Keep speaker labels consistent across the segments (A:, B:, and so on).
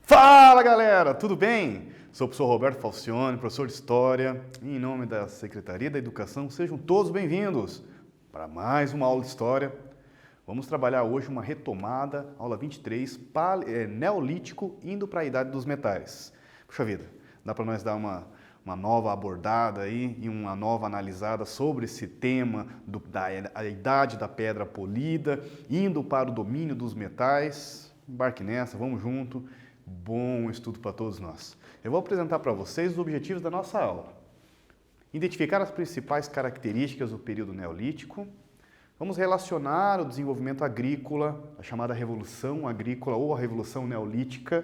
A: Fala galera, tudo bem? Sou o professor Roberto Falcione, professor de História, e em nome da Secretaria da Educação, sejam todos bem-vindos para mais uma aula de História. Vamos trabalhar hoje uma retomada, aula 23, Neolítico indo para a Idade dos Metais. Puxa vida, dá para nós dar uma nova abordada aí e uma nova analisada sobre esse tema da Idade da Pedra Polida, indo para o domínio dos metais. Embarque nessa, vamos junto. Bom estudo para todos nós. Eu vou apresentar para vocês os objetivos da nossa aula. Identificar as principais características do período neolítico. Vamos relacionar o desenvolvimento agrícola, a chamada Revolução Agrícola ou a Revolução Neolítica,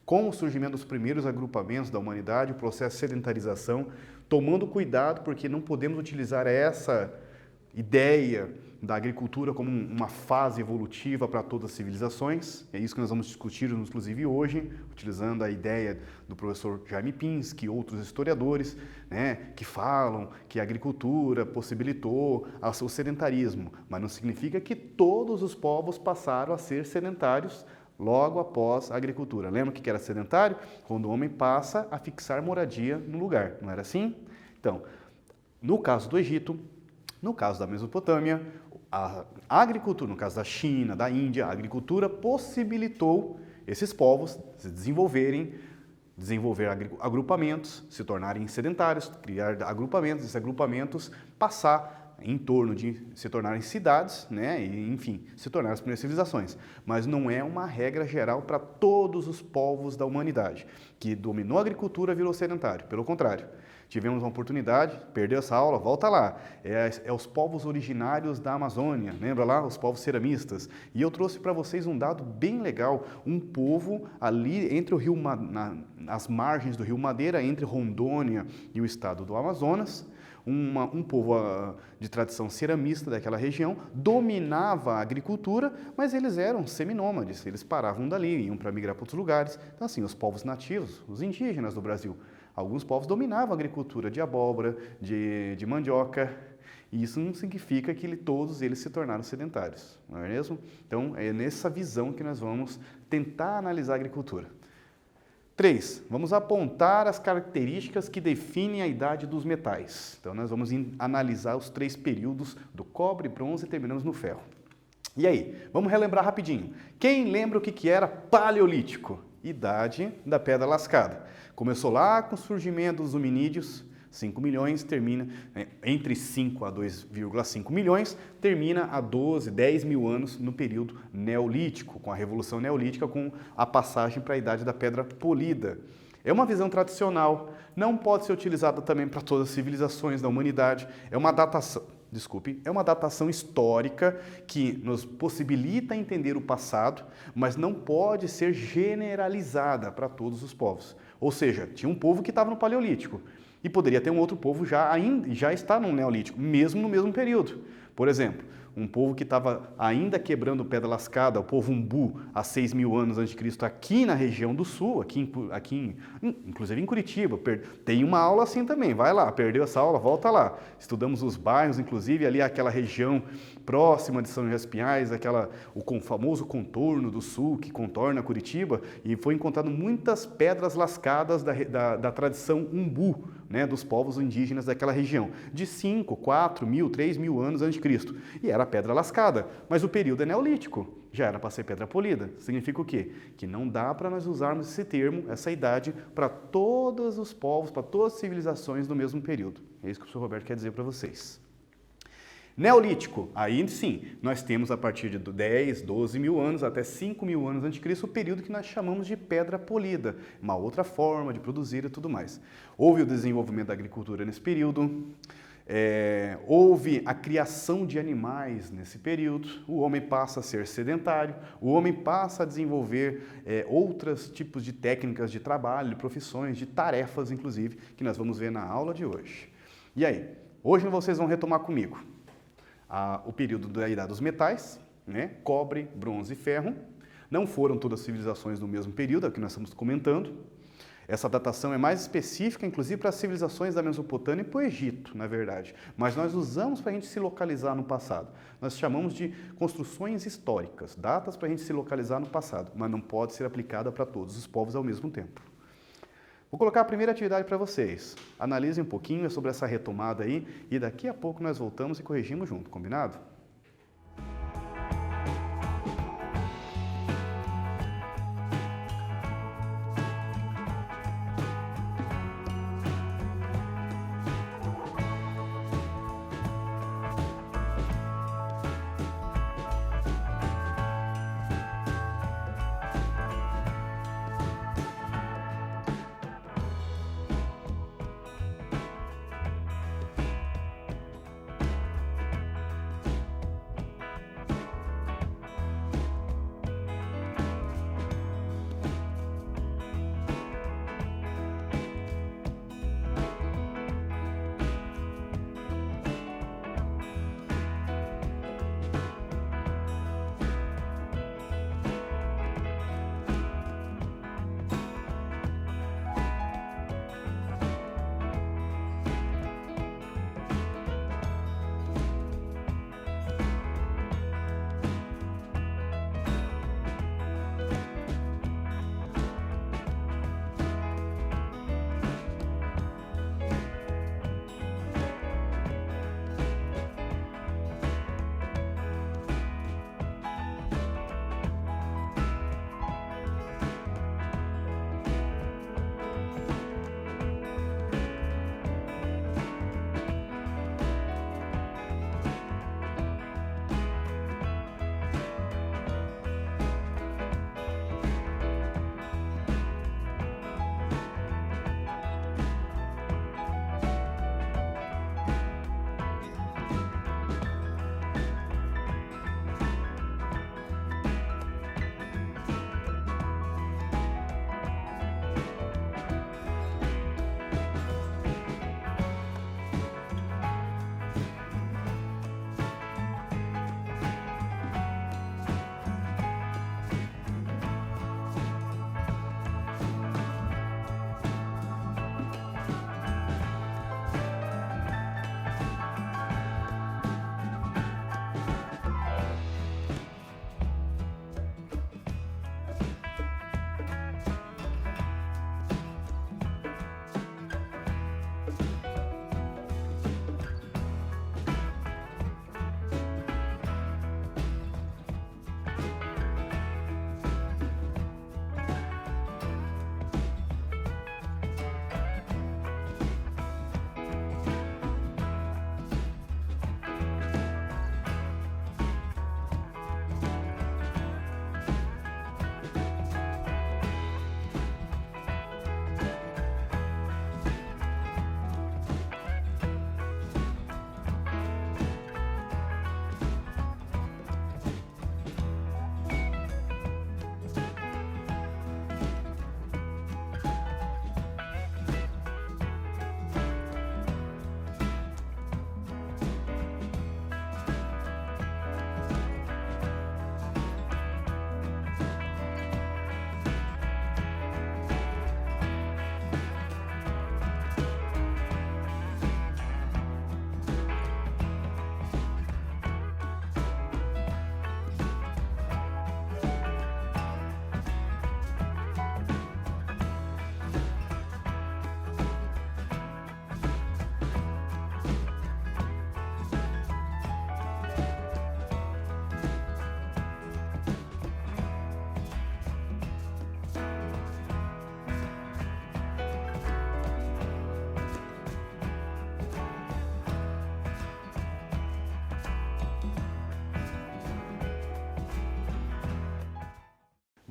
A: com o surgimento dos primeiros agrupamentos da humanidade, o processo de sedentarização, tomando cuidado porque não podemos utilizar essa ideia da agricultura como uma fase evolutiva para todas as civilizações. É isso que nós vamos discutir, inclusive, hoje, utilizando a ideia do professor Jaime Pinsky e outros historiadores, que falam que a agricultura possibilitou o sedentarismo, mas não significa que todos os povos passaram a ser sedentários logo após a agricultura. Lembra que era sedentário? Quando o homem passa a fixar moradia no lugar, não era assim? Então, no caso do Egito, no caso da Mesopotâmia, a agricultura, no caso da China, da Índia, a agricultura possibilitou esses povos se desenvolver agrupamentos, se tornarem sedentários, criar agrupamentos, esses agrupamentos passar em torno de se tornarem cidades, e, enfim, se tornarem as primeiras civilizações. Mas não é uma regra geral para todos os povos da humanidade, que dominou a agricultura virou sedentário. Pelo contrário, tivemos uma oportunidade, perdeu essa aula, volta lá. É os povos originários da Amazônia, lembra lá? Os povos ceramistas. E eu trouxe para vocês um dado bem legal, um povo ali entre o rio, nas margens do rio Madeira, entre Rondônia e o estado do Amazonas, um povo de tradição ceramista daquela região, dominava a agricultura, mas eles eram seminômades, eles paravam dali, iam para migrar para outros lugares. Então, assim, os povos nativos, os indígenas do Brasil, alguns povos dominavam a agricultura de abóbora, de mandioca, e isso não significa que todos eles se tornaram sedentários, não é mesmo? Então, é nessa visão que nós vamos tentar analisar a agricultura. 3. Vamos apontar as características que definem a idade dos metais. Então, nós vamos analisar os 3 períodos do cobre, bronze e terminamos no ferro. E aí, vamos relembrar rapidinho. Quem lembra o que era Paleolítico? Idade da Pedra Lascada. Começou lá com o surgimento dos hominídeos, 5 milhões, termina entre 5 a 2,5 milhões, termina a 12, 10 mil anos no período neolítico, com a Revolução Neolítica, com a passagem para a Idade da Pedra Polida. É uma visão tradicional, não pode ser utilizada também para todas as civilizações da humanidade, é uma datação histórica que nos possibilita entender o passado, mas não pode ser generalizada para todos os povos. Ou seja, tinha um povo que estava no Paleolítico, e poderia ter um outro povo já está no Neolítico, mesmo no mesmo período. Por exemplo, um povo que estava ainda quebrando pedra lascada, o povo Umbu, há 6 mil anos antes de Cristo, aqui na região do Sul, inclusive em Curitiba. Tem uma aula assim também, vai lá, perdeu essa aula, volta lá. Estudamos os bairros, inclusive ali aquela região próxima de São José dos Pinhais, o famoso contorno do Sul, que contorna Curitiba, e foi encontrado muitas pedras lascadas da tradição Umbu, dos povos indígenas daquela região, de 5, 4 mil, 3 mil anos antes de Cristo. E era pedra lascada, mas o período é neolítico, já era para ser pedra polida. Significa o quê? Que não dá para nós usarmos esse termo, essa idade, para todos os povos, para todas as civilizações do mesmo período. É isso que o professor Roberto quer dizer para vocês. Neolítico, aí sim, nós temos a partir de 10, 12 mil anos até 5 mil anos antes de Cristo, o período que nós chamamos de pedra polida, uma outra forma de produzir e tudo mais. Houve o desenvolvimento da agricultura nesse período, houve a criação de animais nesse período, o homem passa a ser sedentário, o homem passa a desenvolver outros tipos de técnicas de trabalho, de profissões, de tarefas, inclusive, que nós vamos ver na aula de hoje. E aí, hoje vocês vão retomar comigo o período da Idade dos Metais, cobre, bronze e ferro. Não foram todas as civilizações do mesmo período, é o que nós estamos comentando. Essa datação é mais específica, inclusive, para as civilizações da Mesopotâmia e para o Egito, na verdade. Mas nós usamos para a gente se localizar no passado. Nós chamamos de construções históricas, datas para a gente se localizar no passado, mas não pode ser aplicada para todos os povos ao mesmo tempo. Vou colocar a primeira atividade para vocês. Analisem um pouquinho sobre essa retomada aí e daqui a pouco nós voltamos e corrigimos junto, combinado?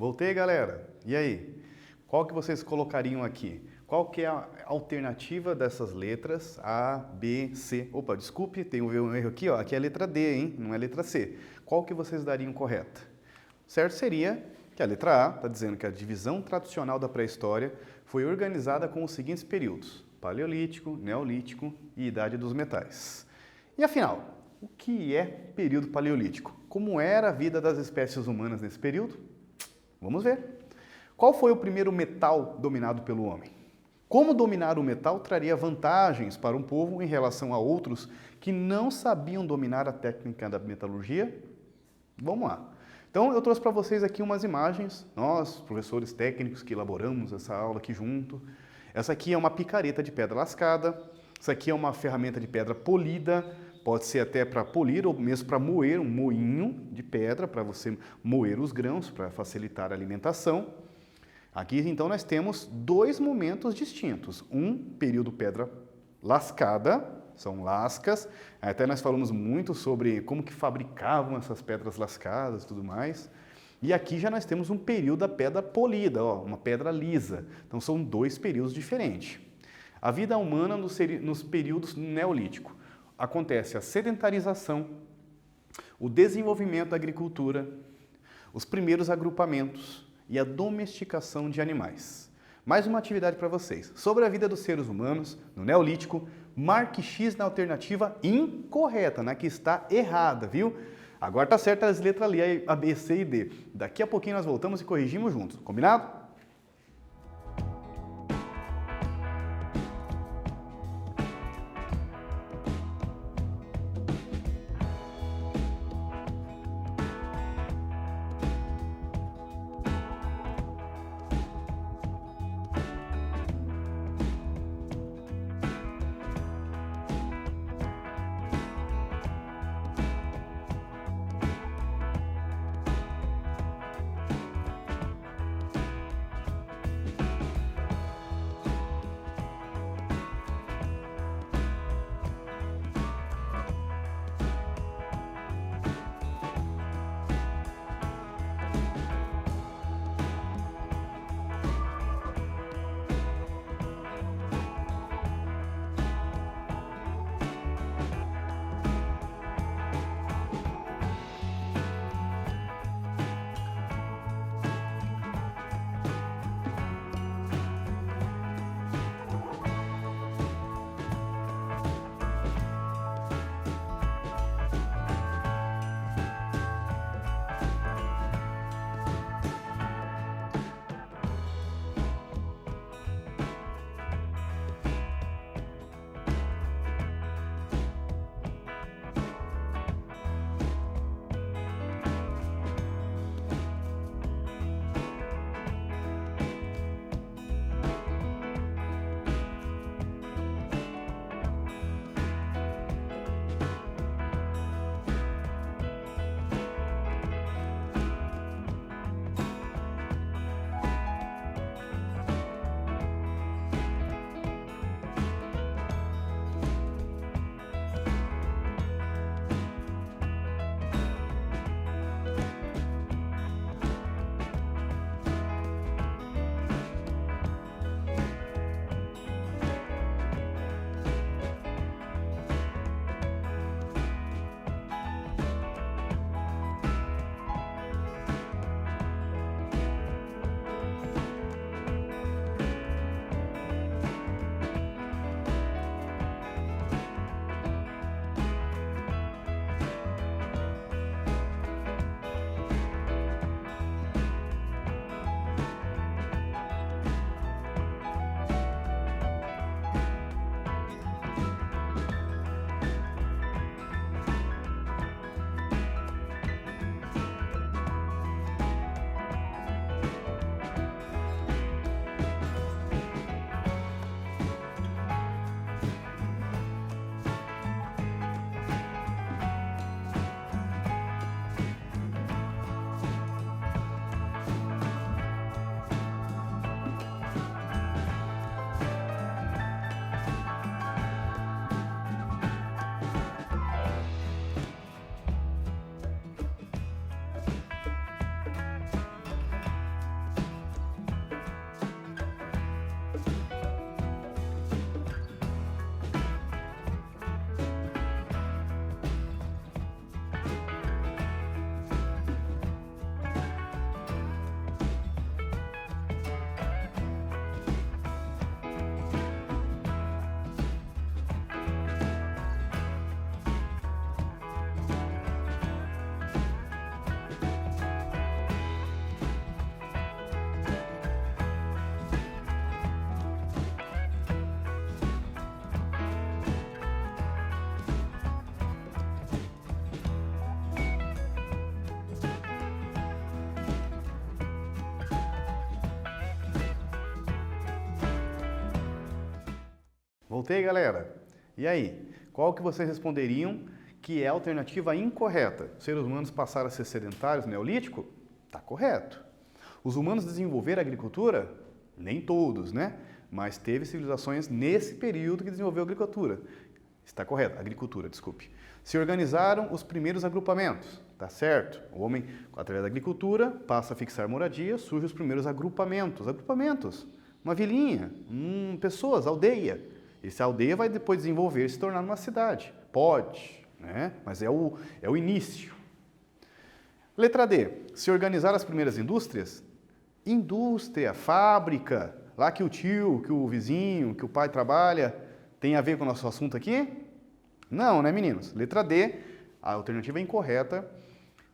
A: Voltei, galera. E aí? Qual que vocês colocariam aqui? Qual que é a alternativa dessas letras A, B, C? Opa, desculpe, tem um erro aqui, ó. Aqui é a letra D, hein? Não é a letra C. Qual que vocês dariam correta? Certo seria que a letra A está dizendo que a divisão tradicional da pré-história foi organizada com os seguintes períodos: Paleolítico, Neolítico e Idade dos Metais. E afinal, o que é período paleolítico? Como era a vida das espécies humanas nesse período? Vamos ver. Qual foi o primeiro metal dominado pelo homem? Como dominar o metal traria vantagens para um povo em relação a outros que não sabiam dominar a técnica da metalurgia? Vamos lá. Então eu trouxe para vocês aqui umas imagens, nós, professores técnicos que elaboramos essa aula aqui junto. Essa aqui é uma picareta de pedra lascada, essa aqui é uma ferramenta de pedra polida, pode ser até para polir ou mesmo para moer, um moinho de pedra para você moer os grãos, para facilitar a alimentação. Aqui então nós temos dois momentos distintos, um período pedra lascada, são lascas, até nós falamos muito sobre como que fabricavam essas pedras lascadas e tudo mais. E aqui já nós temos um período da pedra polida, ó, uma pedra lisa. Então são dois períodos diferentes. A vida humana nos períodos neolítico acontece a sedentarização, o desenvolvimento da agricultura, os primeiros agrupamentos e a domesticação de animais. Mais uma atividade para vocês. Sobre a vida dos seres humanos no Neolítico, marque X na alternativa incorreta, na que está errada, viu? Agora tá certa as letras ali, A, B, C e D. Daqui a pouquinho nós voltamos e corrigimos juntos, combinado? Voltei, galera. E aí, qual que vocês responderiam que é a alternativa incorreta? Os seres humanos passaram a ser sedentários no Neolítico? Está correto. Os humanos desenvolveram a agricultura? Nem todos, né? Mas teve civilizações nesse período que desenvolveu a agricultura. Está correto, agricultura, desculpe. Se organizaram os primeiros agrupamentos, tá certo? O homem, através da agricultura, passa a fixar moradia, surgem os primeiros agrupamentos. Agrupamentos, uma vilinha, pessoas, aldeia. Essa aldeia vai depois desenvolver e se tornar uma cidade. Pode, né? Mas é o início. Letra D. Se organizaram as primeiras indústrias? Indústria, fábrica, lá que o tio, que o vizinho, que o pai trabalha, tem a ver com o nosso assunto aqui? Não, né, meninos? Letra D, a alternativa é incorreta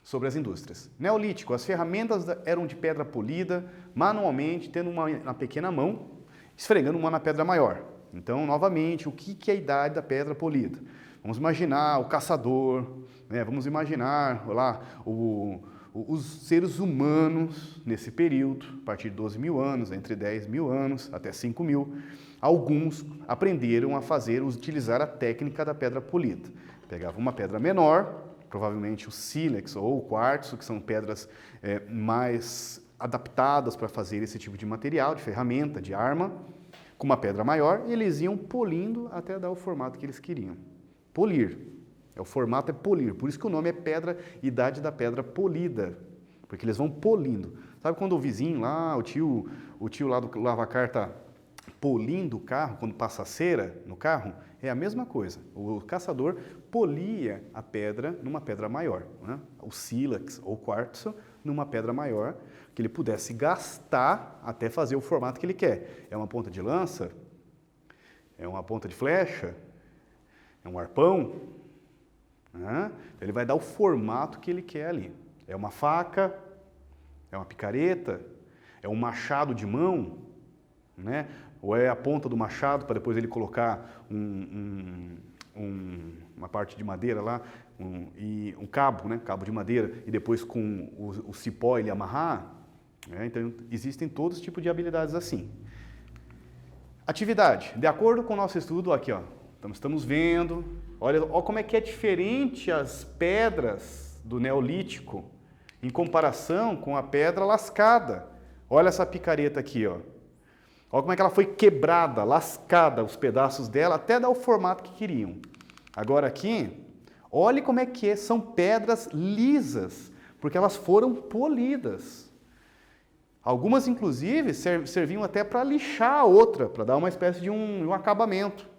A: sobre as indústrias. Neolítico, as ferramentas eram de pedra polida, manualmente, tendo uma na pequena mão, esfregando uma na pedra maior. Então, novamente, o que é a idade da pedra polida? Vamos imaginar o caçador, né? Vamos imaginar lá, os seres humanos nesse período, a partir de 12 mil anos, entre 10 mil anos até 5 mil, alguns aprenderam a utilizar a técnica da pedra polida. Pegava uma pedra menor, provavelmente o sílex ou o quartzo, que são pedras mais adaptadas para fazer esse tipo de material, de ferramenta, de arma, com uma pedra maior, e eles iam polindo até dar o formato que eles queriam. Polir. O formato é polir, por isso que o nome é idade da pedra polida, porque eles vão polindo. Sabe quando o vizinho lá, o tio lá do lavacar está polindo o carro, quando passa cera no carro? É a mesma coisa. O caçador polia a pedra numa pedra maior, né? O sílex ou quartzo numa pedra maior, que ele pudesse gastar até fazer o formato que ele quer. É uma ponta de lança? É uma ponta de flecha? É um arpão? Ele vai dar o formato que ele quer ali. É uma faca? É uma picareta? É um machado de mão? Né? Ou é a ponta do machado para depois ele colocar uma parte de madeira lá, e um cabo, né? Cabo de madeira, e depois com o cipó ele amarrar? Então, existem todos os tipos de habilidades assim. Atividade. De acordo com o nosso estudo, aqui, ó, estamos vendo, olha como é que é diferente as pedras do Neolítico em comparação com a pedra lascada. Olha essa picareta aqui, ó. Olha como é que ela foi quebrada, lascada, os pedaços dela, até dar o formato que queriam. Agora aqui, olhe como é que é, são pedras lisas, porque elas foram polidas. Algumas, inclusive, serviam até para lixar a outra, para dar uma espécie de um acabamento.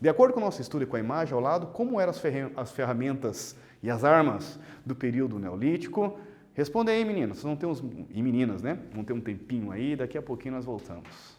A: De acordo com o nosso estudo e com a imagem ao lado, como eram as ferramentas e as armas do período neolítico? Respondem aí, meninos, vocês vão ter e meninas, né? Vão ter um tempinho aí, daqui a pouquinho nós voltamos.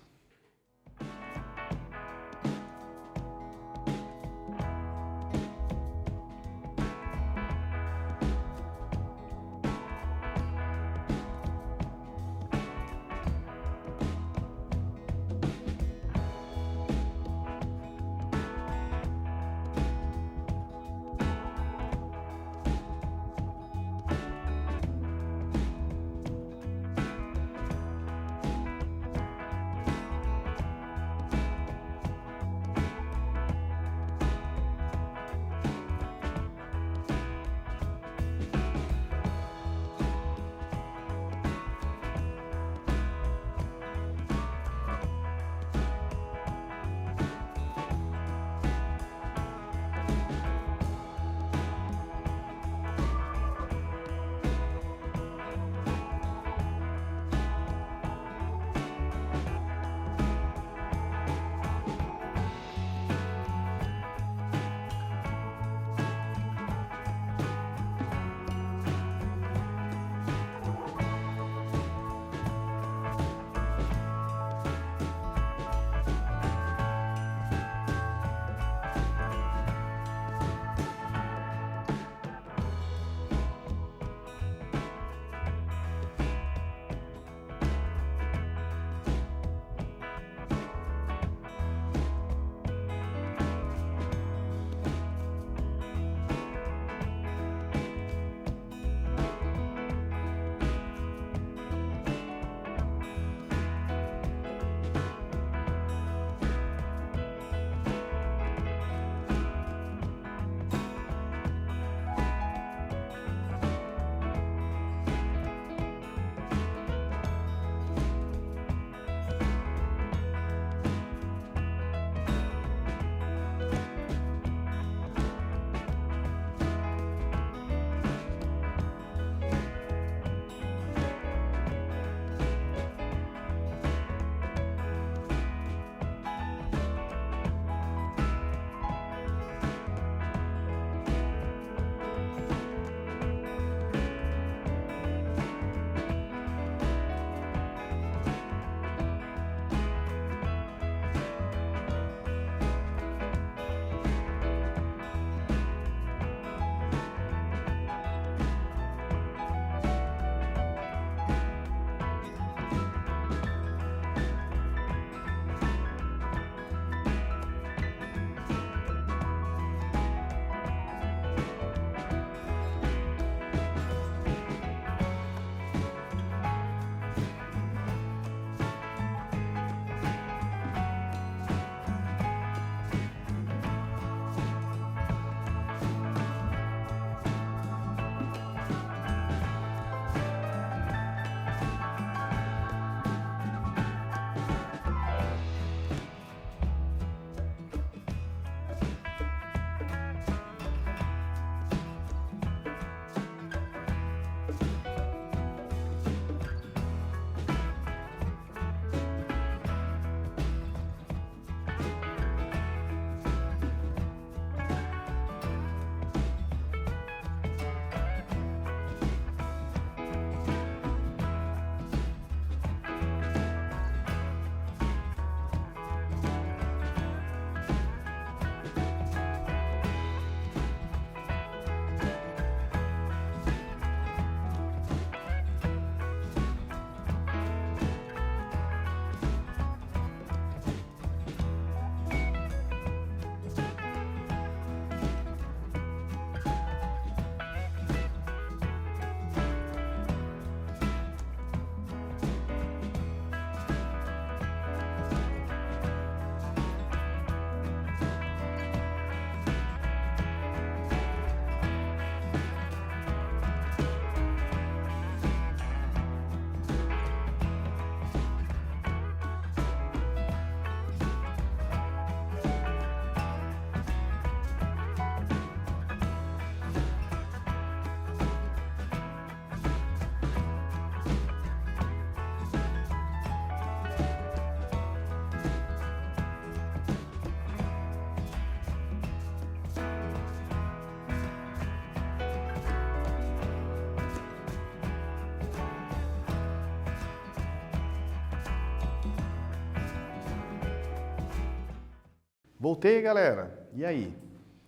A: Voltei, galera. E aí?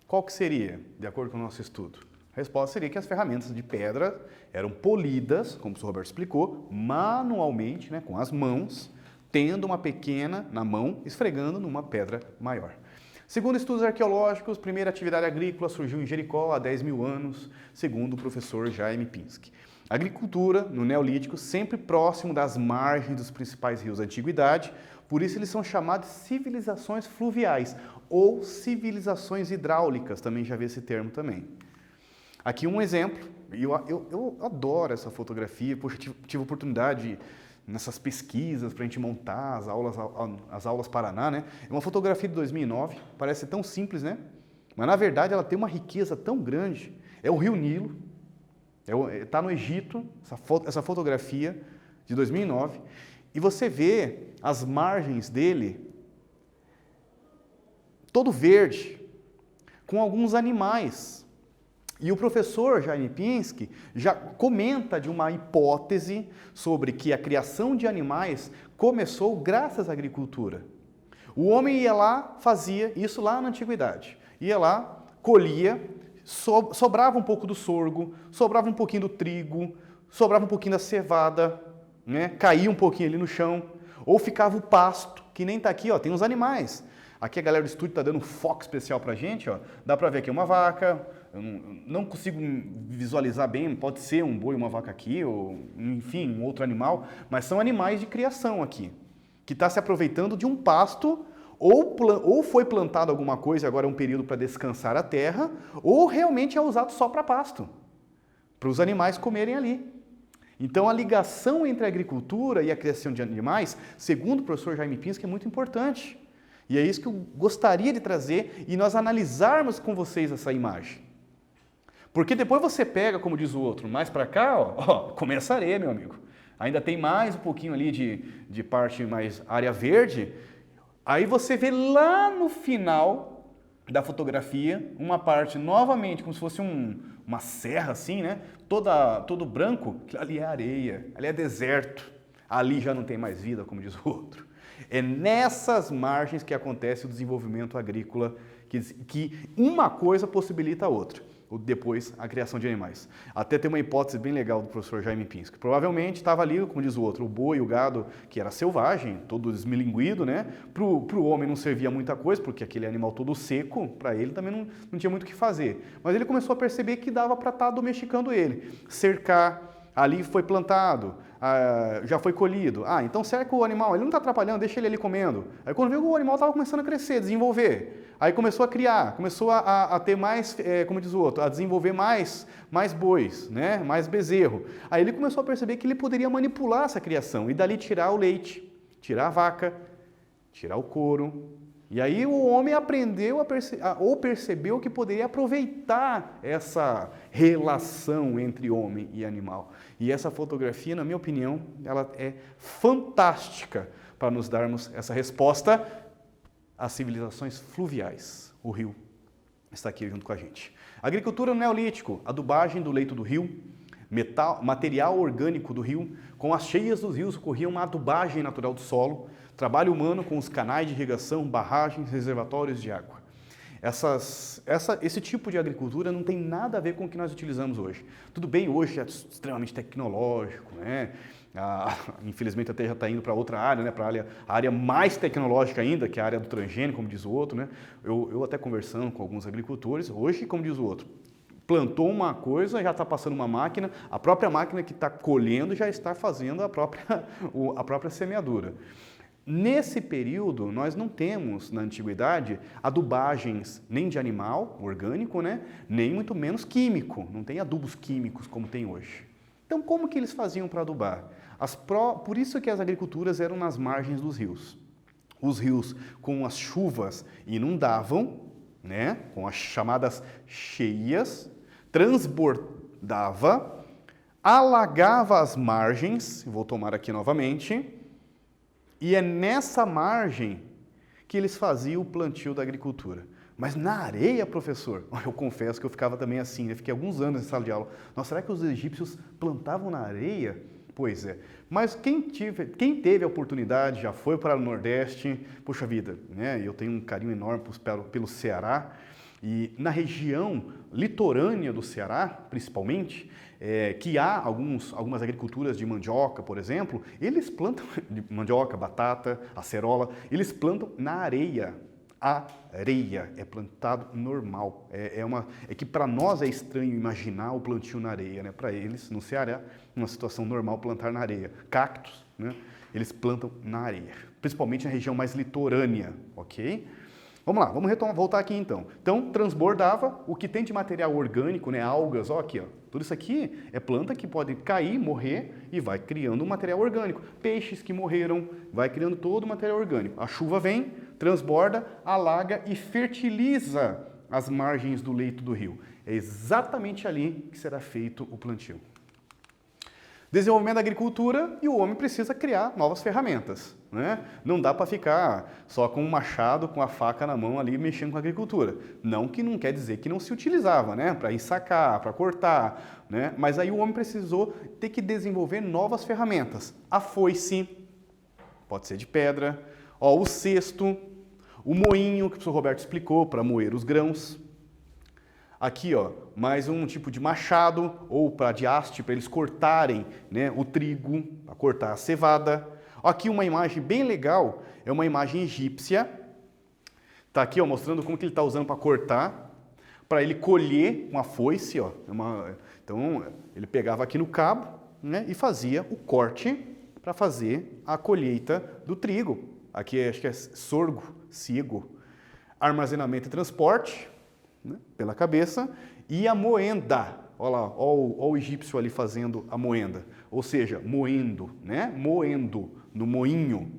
A: Qual que seria, de acordo com o nosso estudo? A resposta seria que as ferramentas de pedra eram polidas, como o professor Roberto explicou, manualmente, né, com as mãos, tendo uma pequena na mão, esfregando numa pedra maior. Segundo estudos arqueológicos, a primeira atividade agrícola surgiu em Jericó há 10 mil anos, segundo o professor Jaime Pinsky. A agricultura, no Neolítico, sempre próximo das margens dos principais rios da antiguidade, por isso eles são chamados de civilizações fluviais ou civilizações hidráulicas, também já vi esse termo também. Aqui um exemplo, eu adoro essa fotografia, poxa, tive oportunidade nessas pesquisas para a gente montar as aulas Paraná, né? É uma fotografia de 2009, parece tão simples, né? Mas na verdade ela tem uma riqueza tão grande. É o Rio Nilo, está no Egito, essa fotografia de 2009, e você vê as margens dele todo verde, com alguns animais. E o professor Jaime Pinsky já comenta de uma hipótese sobre que a criação de animais começou graças à agricultura. O homem ia lá, fazia isso lá na antiguidade. Ia lá, colhia, sobrava um pouco do sorgo, sobrava um pouquinho do trigo, sobrava um pouquinho da cevada, né? Caía um pouquinho ali no chão, ou ficava o pasto, que nem está aqui, ó, tem os animais. Aqui a galera do estúdio está dando um foco especial para a gente, ó. Dá para ver aqui uma vaca, eu não consigo visualizar bem, pode ser um boi, uma vaca aqui, ou enfim, um outro animal, mas são animais de criação aqui, que está se aproveitando de um pasto, ou foi plantado alguma coisa, agora é um período para descansar a terra, ou realmente é usado só para pasto, para os animais comerem ali. Então a ligação entre a agricultura e a criação de animais, segundo o professor Jaime Pinsky, é muito importante. E é isso que eu gostaria de trazer e nós analisarmos com vocês essa imagem. Porque depois você pega, como diz o outro, mais para cá, ó, começa a areia, meu amigo. Ainda tem mais um pouquinho ali de parte mais área verde. Aí você vê lá no final da fotografia, uma parte novamente, como se fosse uma serra assim, né? Todo branco, ali é areia, ali é deserto. Ali já não tem mais vida, como diz o outro. É nessas margens que acontece o desenvolvimento agrícola, que uma coisa possibilita a outra, depois a criação de animais. Até tem uma hipótese bem legal do professor Jaime Pinsky. Provavelmente estava ali, como diz o outro, o boi, o gado, que era selvagem, todo desmilinguido, né? Para o homem não servia muita coisa, porque aquele animal todo seco, para ele também não tinha muito o que fazer. Mas ele começou a perceber que dava para estar domesticando ele. Cercar, ali foi plantado, já foi colhido. Então cerca o animal, ele não está atrapalhando, deixa ele ali comendo. Aí quando viu, o animal estava começando a crescer, desenvolver. Aí começou a criar, começou a ter mais, como diz o outro, a desenvolver mais bois, né? Mais bezerro. Aí ele começou a perceber que ele poderia manipular essa criação e dali tirar o leite, tirar a vaca, tirar o couro. E aí o homem aprendeu ou percebeu que poderia aproveitar essa relação entre homem e animal. E essa fotografia, na minha opinião, ela é fantástica para nos darmos essa resposta às civilizações fluviais. O rio está aqui junto com a gente. Agricultura no Neolítico, adubagem do leito do rio, material orgânico do rio, com as cheias dos rios ocorria uma adubagem natural do solo, trabalho humano com os canais de irrigação, barragens, reservatórios de água. Esse tipo de agricultura não tem nada a ver com o que nós utilizamos hoje. Tudo bem, hoje é extremamente tecnológico, né? Infelizmente até já está indo para outra área, né? Para a área mais tecnológica ainda, que é a área do transgênico, como diz o outro, né? Eu até conversando com alguns agricultores, hoje, como diz o outro, plantou uma coisa, já está passando uma máquina, a própria máquina que está colhendo já está fazendo a própria semeadura. Nesse período, nós não temos, na antiguidade, adubagens nem de animal orgânico, né? Nem muito menos químico, não tem adubos químicos como tem hoje. Então, como que eles faziam para adubar? Por isso que as agriculturas eram nas margens dos rios. Os rios, com as chuvas, inundavam, né? Com as chamadas cheias, transbordava, alagava as margens, vou tomar aqui novamente, e é nessa margem que eles faziam o plantio da agricultura. Mas na areia, professor, eu confesso que eu ficava também assim, eu fiquei alguns anos em sala de aula. Nossa, será que os egípcios plantavam na areia? Pois é. Mas quem teve a oportunidade, já foi para o Nordeste, puxa vida, né? Eu tenho um carinho enorme pelo Ceará, e na região litorânea do Ceará, principalmente, que há algumas agriculturas de mandioca, por exemplo, eles plantam de mandioca, batata, acerola, eles plantam na areia. Areia é plantado normal. É que para nós é estranho imaginar o plantio na areia, né? Para eles, no Ceará, uma situação normal plantar na areia. Cactos, né? Eles plantam na areia, principalmente na região mais litorânea, ok? Vamos lá, vamos voltar aqui então. Então, transbordava o que tem de material orgânico, né? Algas, ó, aqui, ó. Tudo isso aqui é planta que pode cair, morrer e vai criando um material orgânico. Peixes que morreram, vai criando todo o material orgânico. A chuva vem, transborda, alaga e fertiliza as margens do leito do rio. É exatamente ali que será feito o plantio. Desenvolvimento da agricultura, e o homem precisa criar novas ferramentas, né? Não dá para ficar só com o machado, com a faca na mão ali mexendo com a agricultura. Não que não quer dizer que não se utilizava, né? Para ensacar, para cortar, né? Mas aí o homem precisou ter que desenvolver novas ferramentas. A foice, pode ser de pedra, ó, o cesto, o moinho que o professor Roberto explicou para moer os grãos. Aqui, ó, mais um tipo de machado ou de haste para eles cortarem, né, o trigo, para cortar a cevada. Aqui uma imagem bem legal, é uma imagem egípcia. Tá aqui, ó, mostrando como que ele está usando para cortar, para ele colher com a foice, ó. Então ele pegava aqui no cabo, né, e fazia o corte para fazer a colheita do trigo. Aqui acho que é sorgo, cigo. Armazenamento e transporte, né, pela cabeça, e a moenda. Olha lá, olha o egípcio ali fazendo a moenda, ou seja, moendo, né? Moendo no moinho,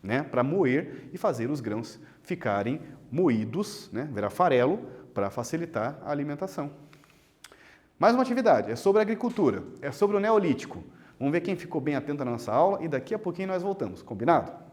A: né? Para moer e fazer os grãos ficarem moídos, né? Virar farelo para facilitar a alimentação. Mais uma atividade, é sobre agricultura, é sobre o Neolítico. Vamos ver quem ficou bem atento na nossa aula e daqui a pouquinho nós voltamos, combinado?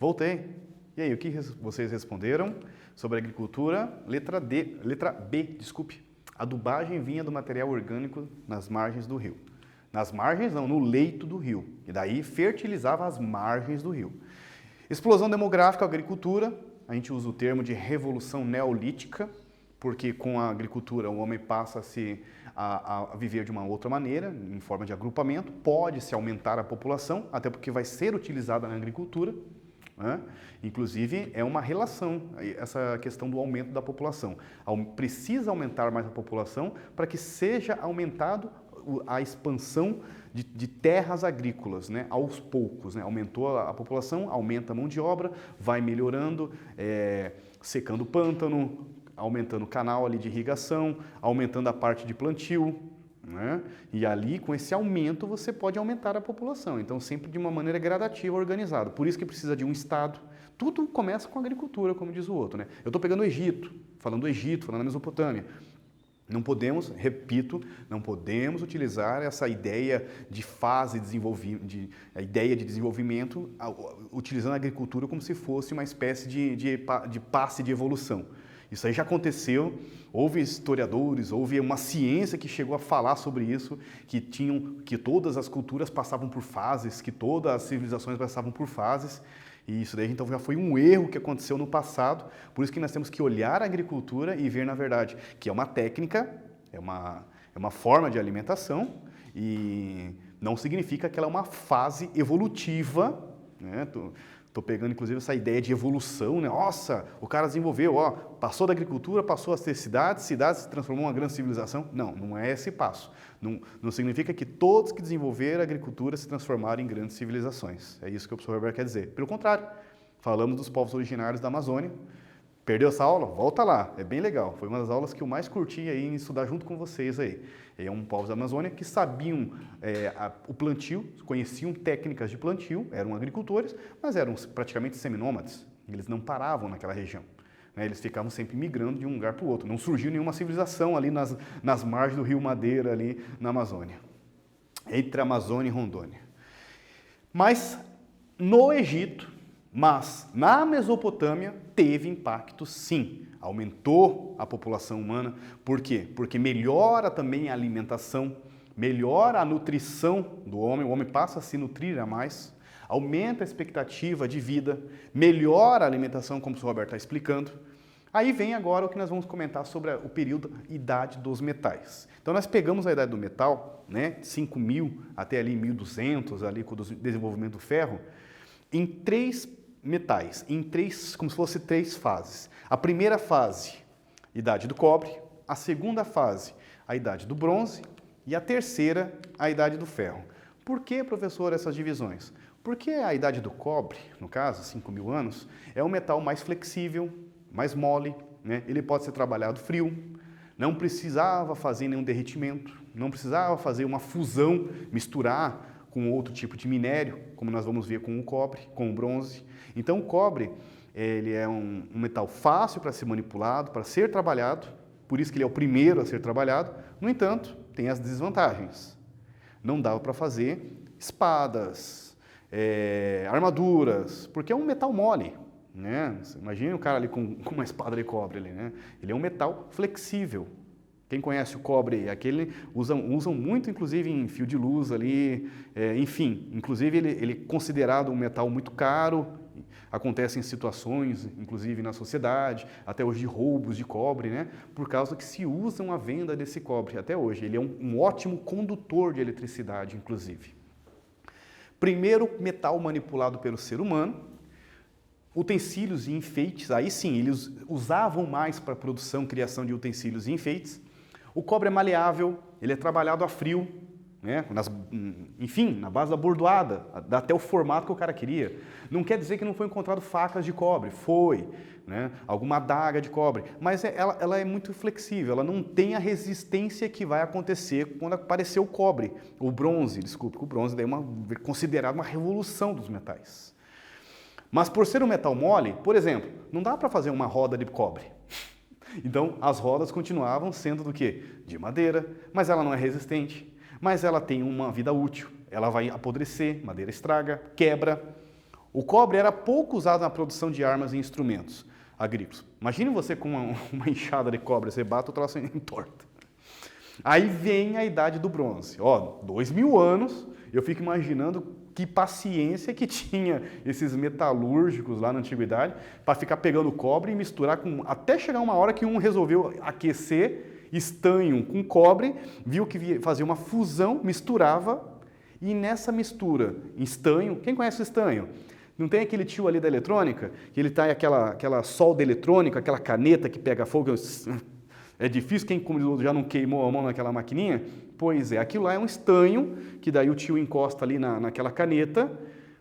A: Voltei. E aí, o que vocês responderam sobre a agricultura? Letra B, desculpe. A adubagem vinha do material orgânico nas margens do rio. Nas margens não, no leito do rio. E daí fertilizava as margens do rio. Explosão demográfica, agricultura. A gente usa o termo de revolução neolítica, porque com a agricultura o homem passa a viver de uma outra maneira, em forma de agrupamento. Pode-se aumentar a população, até porque vai ser utilizada na agricultura. Né? Inclusive, é uma relação, essa questão do aumento da população. Precisa aumentar mais a população para que seja aumentado a expansão de terras agrícolas, né? Aos poucos. Né? Aumentou a população, aumenta a mão de obra, vai melhorando, secando o pântano, aumentando o canal ali de irrigação, aumentando a parte de plantio. Né? E ali, com esse aumento, você pode aumentar a população. Então, sempre de uma maneira gradativa, organizada. Por isso que precisa de um Estado. Tudo começa com a agricultura, como diz o outro. Né? Eu estou pegando o Egito, falando da Mesopotâmia. Não podemos, repito, não podemos utilizar essa ideia de fase de desenvolvimento, a ideia de desenvolvimento, utilizando a agricultura como se fosse uma espécie de passe de evolução. Isso aí já aconteceu, houve historiadores, houve uma ciência que chegou a falar sobre isso, que todas as culturas passavam por fases, que todas as civilizações passavam por fases, e isso daí então já foi um erro que aconteceu no passado, por isso que nós temos que olhar a agricultura e ver, na verdade, que é uma técnica, é uma forma de alimentação, e não significa que ela é uma fase evolutiva, né? Estou pegando, inclusive, essa ideia de evolução, né? Nossa, o cara desenvolveu, passou da agricultura, passou a ter cidades se transformou em uma grande civilização. Não, não é esse passo. Não significa que todos que desenvolveram a agricultura se transformaram em grandes civilizações. É isso que o professor Roberto quer dizer. Pelo contrário, falamos dos povos originários da Amazônia. Perdeu essa aula? Volta lá, é bem legal. Foi uma das aulas que eu mais curti aí em estudar junto com vocês aí. É um povo da Amazônia que sabiam o plantio, conheciam técnicas de plantio, eram agricultores, mas eram praticamente seminômades. Eles não paravam naquela região. Né? Eles ficavam sempre migrando de um lugar para o outro. Não surgiu nenhuma civilização ali nas margens do rio Madeira, ali na Amazônia. Entre a Amazônia e Rondônia. Mas no Egito, mas na Mesopotâmia teve impacto sim, aumentou a população humana. Por quê? Porque melhora também a alimentação, melhora a nutrição do homem, o homem passa a se nutrir a mais, aumenta a expectativa de vida, melhora a alimentação, como o professor Roberto está explicando. Aí vem agora o que nós vamos comentar sobre o período idade dos metais. Então nós pegamos a idade do metal, né, 5.000 até ali 1.200, ali com o desenvolvimento do ferro, em três metais, como se fosse três fases. A primeira fase, idade do cobre, a segunda fase, a idade do bronze e a terceira, a idade do ferro. Por que, professor, essas divisões? Porque a idade do cobre, no caso, 5.000 anos, é um metal mais flexível, mais mole, né? Ele pode ser trabalhado frio, não precisava fazer nenhum derretimento, não precisava fazer uma fusão, misturar com outro tipo de minério, como nós vamos ver com o cobre, com o bronze. Então, o cobre, ele é um metal fácil para ser manipulado, para ser trabalhado, por isso que ele é o primeiro a ser trabalhado. No entanto, tem as desvantagens. Não dava para fazer espadas, armaduras, porque é um metal mole. Né? Imagina o cara ali com uma espada de cobre. Ali, né? Ele é um metal flexível. Quem conhece o cobre, aquele usam muito, inclusive, em fio de luz ali, enfim. Inclusive, ele é considerado um metal muito caro, acontecem situações, inclusive na sociedade, até hoje de roubos de cobre, né? Por causa que se usam a venda desse cobre até hoje. Ele é um ótimo condutor de eletricidade, inclusive. Primeiro metal manipulado pelo ser humano, utensílios e enfeites, aí sim, eles usavam mais para a produção, criação de utensílios e enfeites. O cobre é maleável, ele é trabalhado a frio, né? Enfim, na base da bordoada, dá até o formato que o cara queria. Não quer dizer que não foi encontrado facas de cobre, foi, né? Alguma adaga de cobre, mas ela é muito flexível, ela não tem a resistência que vai acontecer quando apareceu o cobre, o bronze, desculpe, o bronze daí é considerado uma revolução dos metais. Mas por ser um metal mole, por exemplo, não dá para fazer uma roda de cobre. Então, as rodas continuavam sendo do quê? De madeira, mas ela não é resistente, mas ela tem uma vida útil. Ela vai apodrecer, madeira estraga, quebra. O cobre era pouco usado na produção de armas e instrumentos agrícolas. Imagine você com uma enxada de cobre, você bate o troço entorta. Aí vem a idade do bronze. Ó, 2000 anos, eu fico imaginando que paciência que tinha esses metalúrgicos lá na antiguidade para ficar pegando cobre e misturar com... Até chegar uma hora que um resolveu aquecer estanho com cobre, viu que fazia uma fusão, misturava, e nessa mistura, estanho... Quem conhece o estanho? Não tem aquele tio ali da eletrônica? Que ele tá aquela solda eletrônica, aquela caneta que pega fogo... É difícil, quem como já não queimou a mão naquela maquininha? Pois é, aquilo lá é um estanho, que daí o tio encosta ali naquela caneta,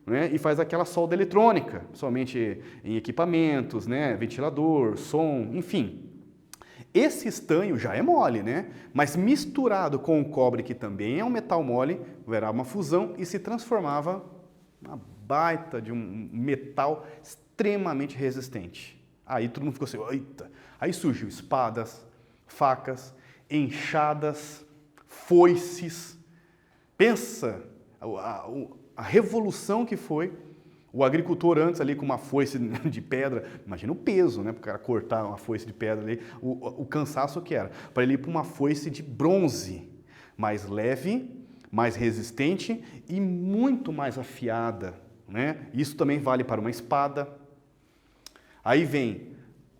A: né, e faz aquela solda eletrônica, somente em equipamentos, né, ventilador, som, enfim. Esse estanho já é mole, né? Mas misturado com o cobre, que também é um metal mole, haverá uma fusão e se transformava uma baita de um metal extremamente resistente. Aí todo mundo ficou assim, eita! Aí surgiu espadas, facas, enxadas, foices. Pensa a revolução que foi o agricultor antes ali com uma foice de pedra. Imagina o peso, né? Para o cara cortar uma foice de pedra ali, o cansaço que era. Para ele ir para uma foice de bronze, mais leve, mais resistente e muito mais afiada, né? Isso também vale para uma espada. Aí vem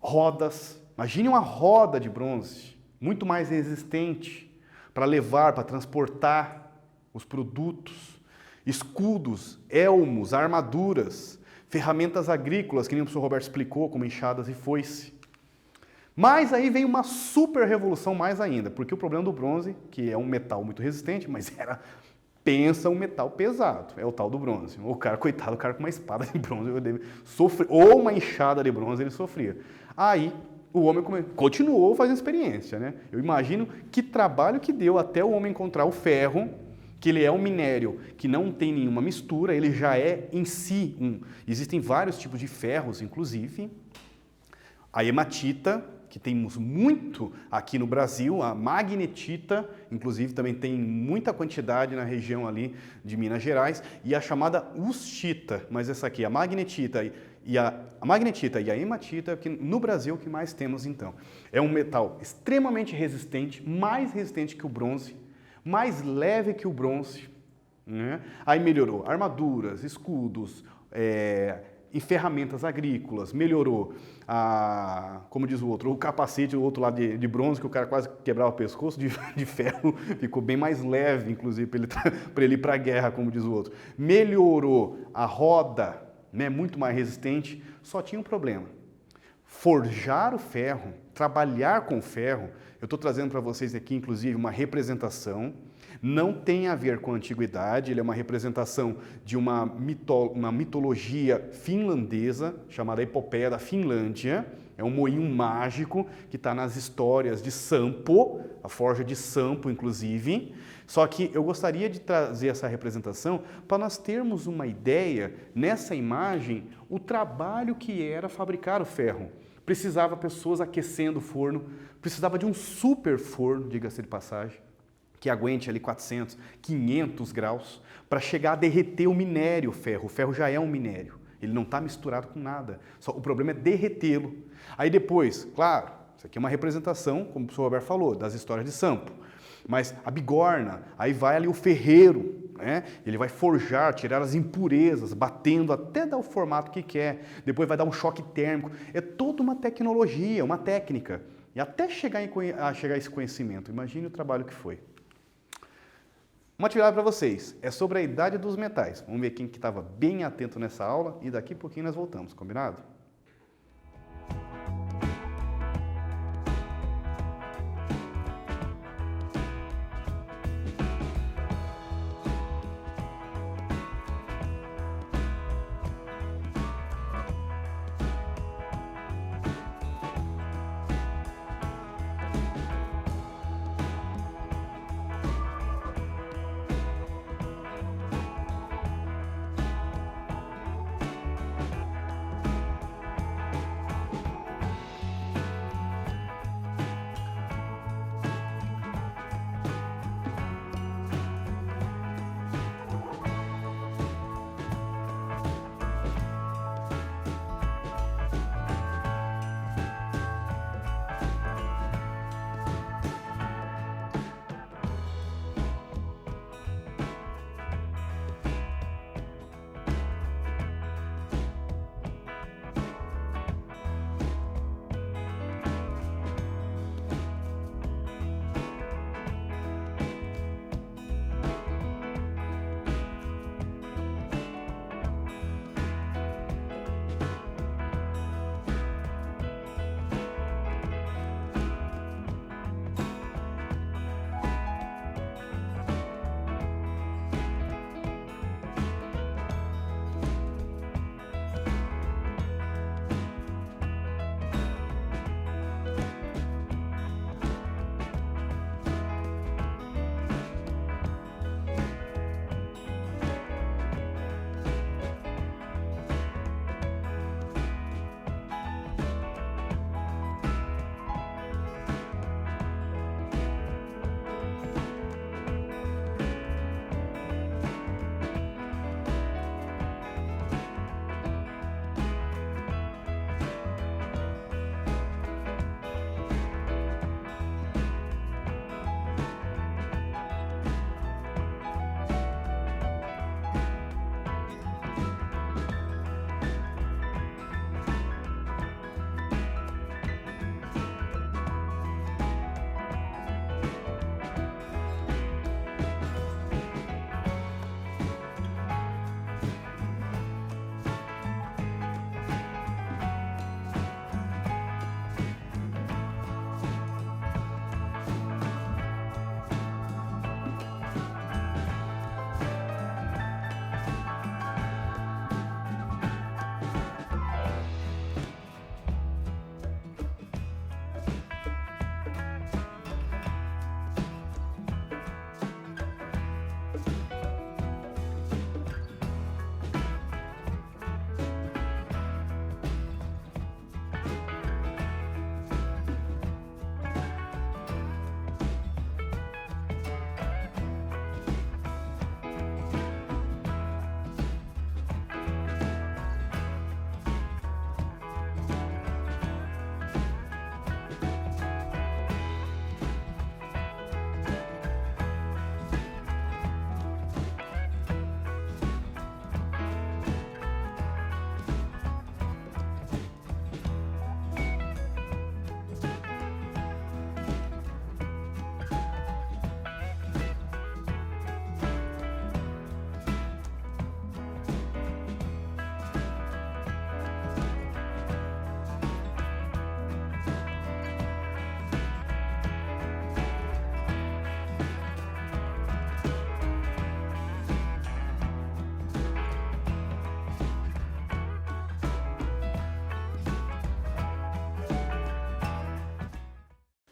A: rodas. Imagine uma roda de bronze, muito mais resistente para levar, para transportar os produtos, escudos, elmos, armaduras, ferramentas agrícolas, que nem o professor Roberto explicou, como enxadas e foice. Mas aí vem uma super revolução mais ainda, porque o problema do bronze, que é um metal muito resistente, mas pensa um metal pesado, é o tal do bronze. O cara, coitado, o cara com uma espada de bronze, ou uma enxada de bronze, ele sofria. Aí o homem continuou fazendo experiência, né? Eu imagino que trabalho que deu até o homem encontrar o ferro, que ele é um minério que não tem nenhuma mistura, ele já é em si Existem vários tipos de ferros, inclusive. A hematita, que temos muito aqui no Brasil, a magnetita, inclusive também tem muita quantidade na região ali de Minas Gerais, e a chamada ustita, mas essa aqui, a magnetita e a hematita, que no Brasil que mais temos então. É um metal extremamente resistente, mais resistente que o bronze, mais leve que o bronze, né? Aí melhorou armaduras, escudos, e ferramentas agrícolas, melhorou, como diz o outro, o capacete, o outro lado de bronze, que o cara quase quebrava o pescoço, de ferro, ficou bem mais leve, inclusive, para ele ir para a guerra, como diz o outro. Melhorou a roda, né, muito mais resistente, só tinha um problema. Forjar o ferro, trabalhar com ferro, eu estou trazendo para vocês aqui, inclusive, uma representação, não tem a ver com a antiguidade, ele é uma representação de uma mitologia finlandesa, chamada Epopeia da Finlândia, é um moinho mágico que está nas histórias de Sampo, a forja de Sampo, inclusive. Só que eu gostaria de trazer essa representação para nós termos uma ideia, nessa imagem, o trabalho que era fabricar o ferro. Precisava pessoas aquecendo o forno, precisava de um super forno, diga-se de passagem, que aguente ali 400, 500 graus, para chegar a derreter o minério, o ferro. O ferro já é um minério, ele não está misturado com nada, o problema é derretê-lo. Aí depois, claro, isso aqui é uma representação, como o professor Roberto falou, das histórias de Sampo, mas a bigorna, aí vai ali o ferreiro, né? Ele vai forjar, tirar as impurezas, batendo até dar o formato que quer, depois vai dar um choque térmico, é toda uma tecnologia, uma técnica, e até chegar a esse conhecimento, imagine o trabalho que foi. Uma atividade para vocês, é sobre a idade dos metais. Vamos ver quem que estava bem atento nessa aula e daqui a pouquinho nós voltamos, combinado?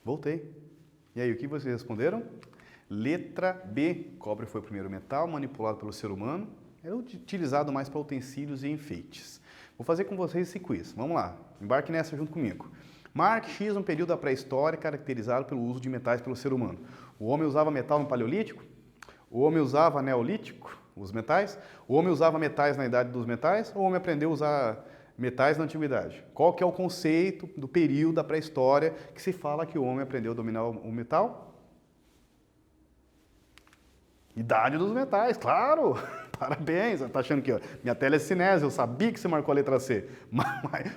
A: Voltei. E aí, o que vocês responderam? Letra B. Cobre foi o primeiro metal manipulado pelo ser humano. Era utilizado mais para utensílios e enfeites. Vou fazer com vocês esse quiz. Vamos lá. Embarque nessa junto comigo. Marque X um período da pré-história caracterizado pelo uso de metais pelo ser humano. O homem usava metal no Paleolítico? O homem usava Neolítico, os metais? O homem usava metais na Idade dos Metais? Ou o homem aprendeu a usar metais na Antiguidade? Qual que é o conceito do período da pré-história que se fala que o homem aprendeu a dominar o metal? Idade dos metais, claro! Parabéns! Tá achando que ó, minha tela é cinese, eu sabia que você marcou a letra C.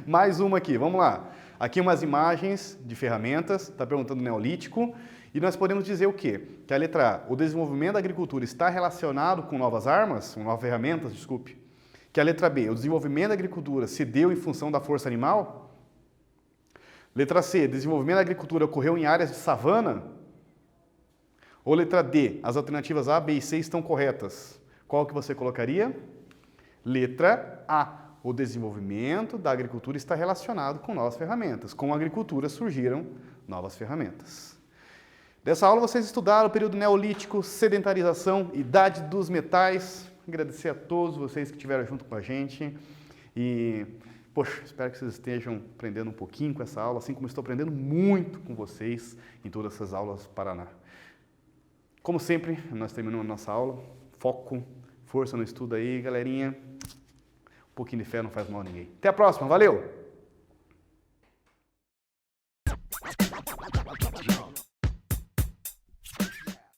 A: Mais uma aqui, vamos lá. Aqui umas imagens de ferramentas, está perguntando Neolítico, e nós podemos dizer o quê? Que a letra A, o desenvolvimento da agricultura está relacionado com novas armas, com novas ferramentas, desculpe. Que a letra B, o desenvolvimento da agricultura se deu em função da força animal? Letra C, desenvolvimento da agricultura ocorreu em áreas de savana? Ou letra D, as alternativas A, B e C estão corretas? Qual que você colocaria? Letra A. O desenvolvimento da agricultura está relacionado com novas ferramentas. Com a agricultura surgiram novas ferramentas. Dessa aula vocês estudaram o período neolítico, sedentarização, idade dos metais. Agradecer a todos vocês que estiveram junto com a gente. E, poxa, espero que vocês estejam aprendendo um pouquinho com essa aula, assim como estou aprendendo muito com vocês em todas essas aulas Paraná. Como sempre, nós terminamos a nossa aula. Foco, força no estudo aí, galerinha. Um pouquinho de fé não faz mal a ninguém. Até a próxima, valeu!